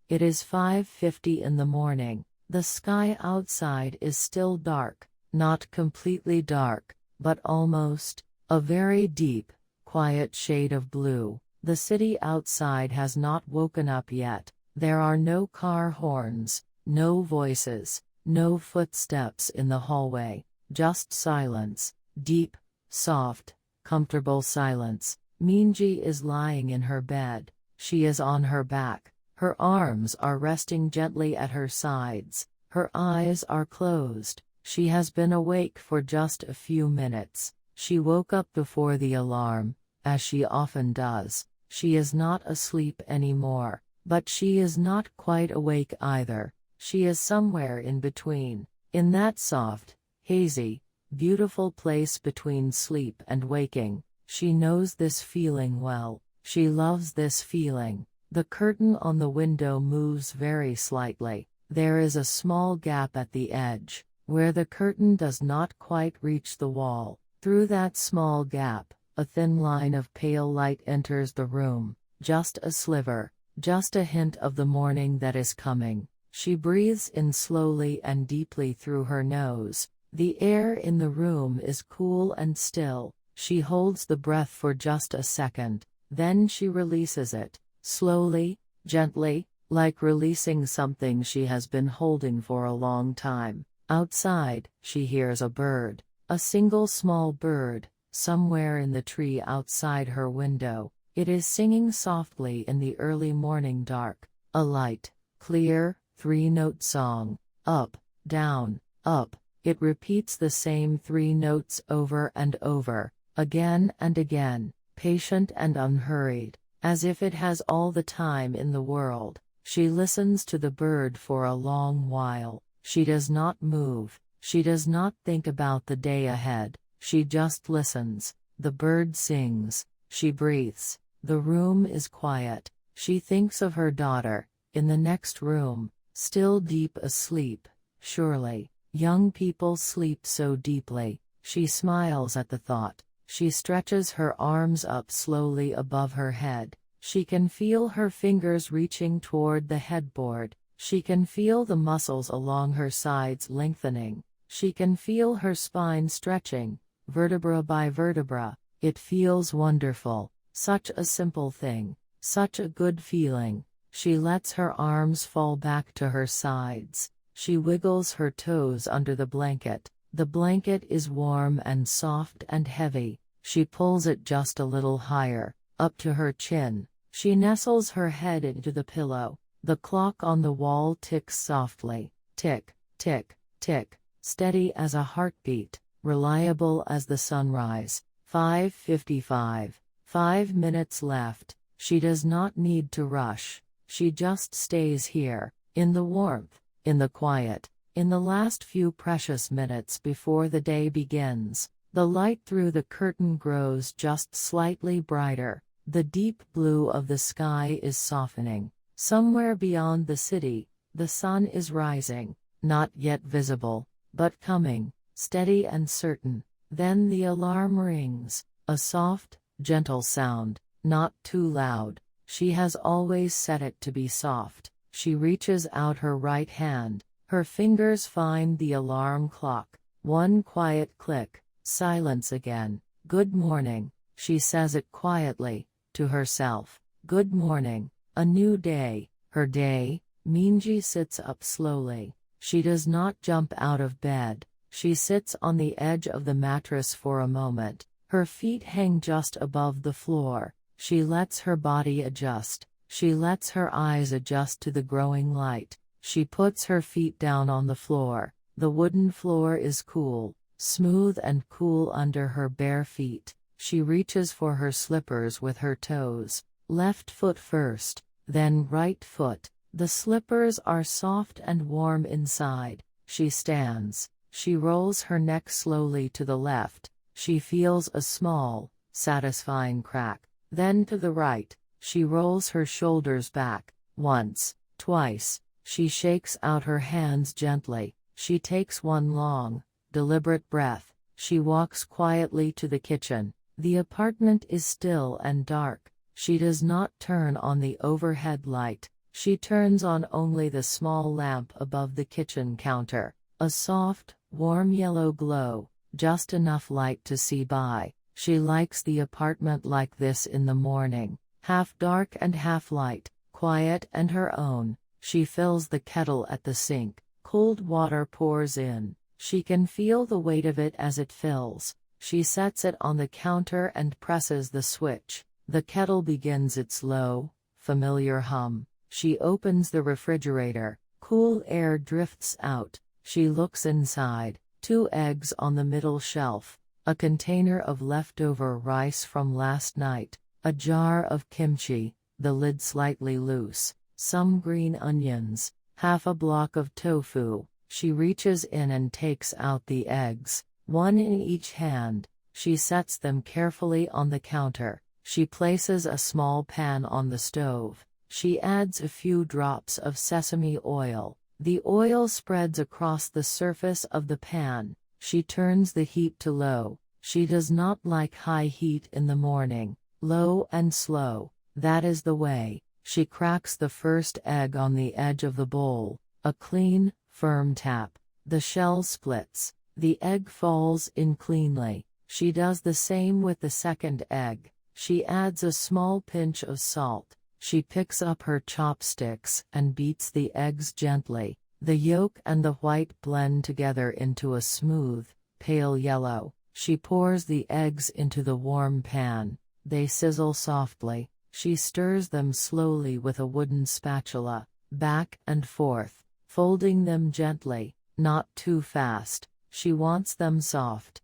It is 5:50 in the morning. The sky outside is still dark, not completely dark, but almost, a very deep, quiet shade of blue. The city outside has not woken up yet. There are no car horns, no voices, no footsteps in the hallway, just silence, deep, soft, comfortable silence. Minji is lying in her bed. She is on her back. Her arms are resting gently at her sides. Her eyes are closed. She has been awake for just a few minutes. She woke up before the alarm, as she often does. She is not asleep anymore, but she is not quite awake either. She is somewhere in between, in that soft, hazy, beautiful place between sleep and waking. She knows this feeling well. She loves this feeling. The curtain on the window moves very slightly. There is a small gap at the edge, where the curtain does not quite reach the wall. Through that small gap, a thin line of pale light enters the room, just a sliver, just a hint of the morning that is coming. She breathes in slowly and deeply through her nose. The air in the room is cool and still. She holds the breath for just a second, then she releases it, slowly, gently, like releasing something she has been holding for a long time. Outside, she hears a bird, a single small bird, somewhere in the tree outside her window. It is singing softly in the early morning dark, a light, clear, three-note song, up, down, up. It repeats the same three notes over and over, again and again, patient and unhurried, as if it has all the time in the world. She listens to the bird for a long while. She does not move. She does not think about the day ahead. She just listens. The bird sings. She breathes. The room is quiet. She thinks of her daughter, in the next room, still deep asleep. Surely, young people sleep so deeply. She smiles at the thought. She stretches her arms up slowly above her head. She can feel her fingers reaching toward the headboard. She can feel the muscles along her sides lengthening. She can feel her spine stretching, vertebra by vertebra. It feels wonderful. Such a simple thing. Such a good feeling. She lets her arms fall back to her sides. She wiggles her toes under the blanket. The blanket is warm and soft and heavy. She pulls it just a little higher, up to her chin. She nestles her head into the pillow. The clock on the wall ticks softly. Tick, tick, tick. Steady as a heartbeat. Reliable as the sunrise. 5:55. 5 minutes left. She does not need to rush. She just stays here, in the warmth, in the quiet, in the last few precious minutes before the day begins. The light through the curtain grows just slightly brighter. The deep blue of the sky is softening. Somewhere beyond the city, the sun is rising, not yet visible, but coming, steady and certain. Then the alarm rings, a soft, gentle sound, not too loud. She has always set it to be soft. She reaches out her right hand. Her fingers find the alarm clock. One quiet click. Silence again. Good morning. She says it quietly, to herself. Good morning. A new day. Her day. Minji sits up slowly. She does not jump out of bed. She sits on the edge of the mattress for a moment. Her feet hang just above the floor. She lets her body adjust. She lets her eyes adjust to the growing light. She puts her feet down on the floor. The wooden floor is cool, smooth and cool under her bare feet. She reaches for her slippers with her toes. Left foot first, then right foot. The slippers are soft and warm inside. She stands. She rolls her neck slowly to the left. She feels a small, satisfying crack. Then to the right. She rolls her shoulders back. Once, twice. She shakes out her hands gently. She takes one long, deliberate breath. She walks quietly to the kitchen. The apartment is still and dark. She does not turn on the overhead light. She turns on only the small lamp above the kitchen counter. A soft, warm yellow glow, just enough light to see by. She likes the apartment like this in the morning, half dark and half light, quiet and her own. She fills the kettle at the sink. Cold water pours in. She can feel the weight of it as it fills. She sets it on the counter and presses the switch. The kettle begins its low, familiar hum. She opens the refrigerator. Cool air drifts out. She looks inside. 2 eggs on the middle shelf. A container of leftover rice from last night. A jar of kimchi, the lid slightly loose. Some green onions. Half a block of tofu. She reaches in and takes out the eggs, 1 in each hand. She sets them carefully on the counter. She places a small pan on the stove. She adds a few drops of sesame oil. The oil spreads across the surface of the pan. She turns the heat to low. She does not like high heat in the morning. Low and slow, that is the way. She cracks the first egg on the edge of the bowl. A clean, firm tap. The shell splits. The egg falls in cleanly. She does the same with the second egg. She adds a small pinch of salt. She picks up her chopsticks and beats the eggs gently. The yolk and the white blend together into a smooth, pale yellow. She pours the eggs into the warm pan. They sizzle softly. She stirs them slowly with a wooden spatula, back and forth, folding them gently, not too fast. She wants them soft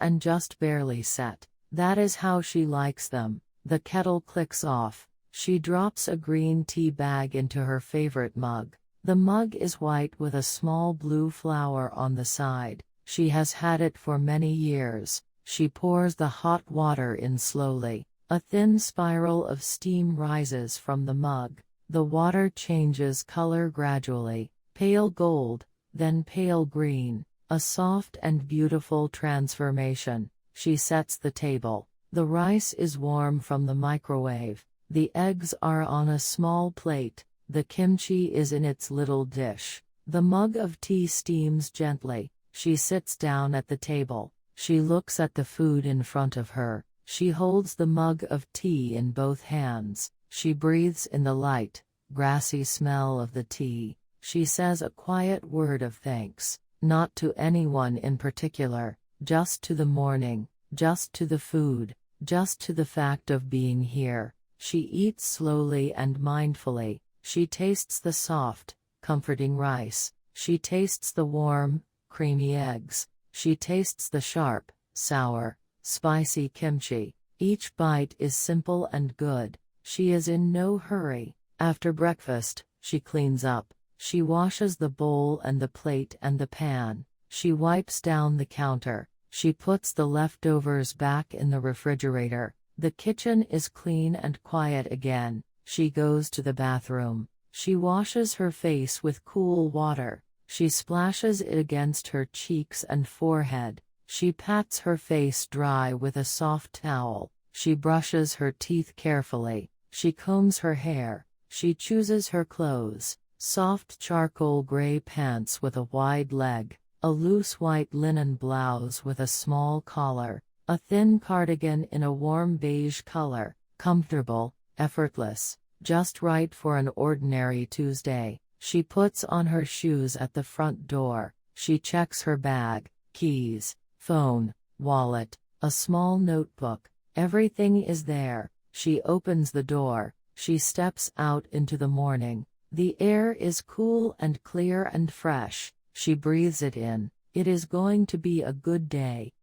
and just barely set. That is how she likes them. The kettle clicks off. She drops a green tea bag into her favorite mug. The mug is white with a small blue flower on the side. She has had it for many years. She pours the hot water in slowly. A thin spiral of steam rises from the mug. The water changes color gradually, pale gold, then pale green, a soft and beautiful transformation. She sets the table. The rice is warm from the microwave. The eggs are on a small plate. The kimchi is in its little dish. The mug of tea steams gently. She sits down at the table. She looks at the food in front of her. She holds the mug of tea in both hands. She breathes in the light, grassy smell of the tea. She says a quiet word of thanks, not to anyone in particular, just to the morning, just to the food, just to the fact of being here. She eats slowly and mindfully. She tastes the soft, comforting rice. She tastes the warm, creamy eggs. She tastes the sharp, sour, spicy kimchi. Each bite is simple and good. She is in no hurry. After breakfast, she cleans up. She washes the bowl and the plate and the pan. She wipes down the counter. She puts the leftovers back in the refrigerator. The kitchen is clean and quiet again. She goes to the bathroom. She washes her face with cool water. She splashes it against her cheeks and forehead. She pats her face dry with a soft towel. She brushes her teeth carefully. She combs her hair. She chooses her clothes. Soft charcoal gray pants with a wide leg. A loose white linen blouse with a small collar. A thin cardigan in a warm beige color. Comfortable, effortless, just right for an ordinary Tuesday. She puts on her shoes at the front door. She checks her bag, keys, phone, wallet, a small notebook. Everything is there. She opens the door. She steps out into the morning. The air is cool and clear and fresh. She breathes it in. It is going to be a good day.